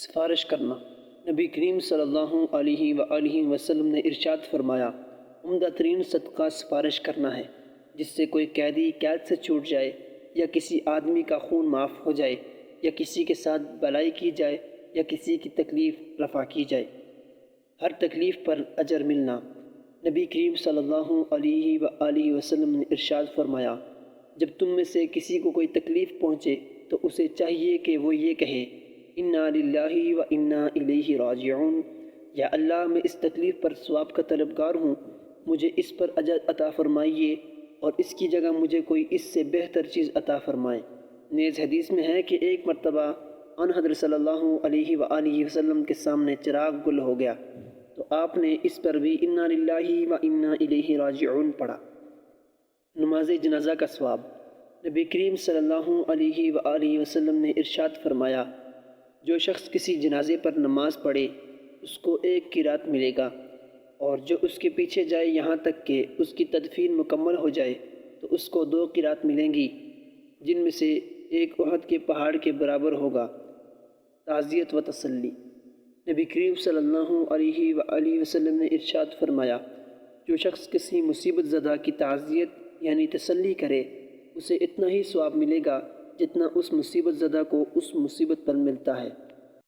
سفارش کرنا۔ نبی کریم صلی اللہ علیہ وآلہ وسلم نے ارشاد فرمایا، عمدہ ترین صدقہ سفارش کرنا ہے، جس سے کوئی قیدی قید سے چھوٹ جائے، یا کسی آدمی کا خون معاف ہو جائے، یا کسی کے ساتھ بھلائی کی جائے، یا کسی کی تکلیف رفع کی جائے۔ ہر تکلیف پر اجر ملنا۔ نبی کریم صلی اللہ علیہ وآلہ وسلم نے ارشاد فرمایا، جب تم میں سے کسی کو کوئی تکلیف پہنچے تو اسے چاہیے کہ وہ یہ کہے، انا للہ و انا الیہ راجعون، یا اللہ میں اس تکلیف پر ثواب کا طلبگار ہوں، مجھے اس پر اجر عطا فرمائیے اور اس کی جگہ مجھے کوئی اس سے بہتر چیز عطا فرمائے۔ نیز حدیث میں ہے کہ ایک مرتبہ آن حضرت صلی اللہ علیہ وآلہ وسلم کے سامنے چراغ گل ہو گیا تو آپ نے اس پر بھی انا للہ و انا الیہ راجعون پڑھا۔ نماز جنازہ کا ثواب۔ نبی کریم صلی اللہ علیہ وآلہ وسلم نے ارشاد فرمایا، جو شخص کسی جنازے پر نماز پڑھے اس کو 1 قرات ملے گا، اور جو اس کے پیچھے جائے یہاں تک کہ اس کی تدفین مکمل ہو جائے تو اس کو 2 قرات ملیں گی، جن میں سے ایک احد کے پہاڑ کے برابر ہوگا۔ تعزیت و تسلی۔ نبی کریم صلی اللہ علیہ وآلہ وسلم نے ارشاد فرمایا، جو شخص کسی مصیبت زدہ کی تعزیت یعنی تسلی کرے اسے اتنا ہی ثواب ملے گا جتنا اس مصیبت زدہ کو اس مصیبت پر ملتا ہے۔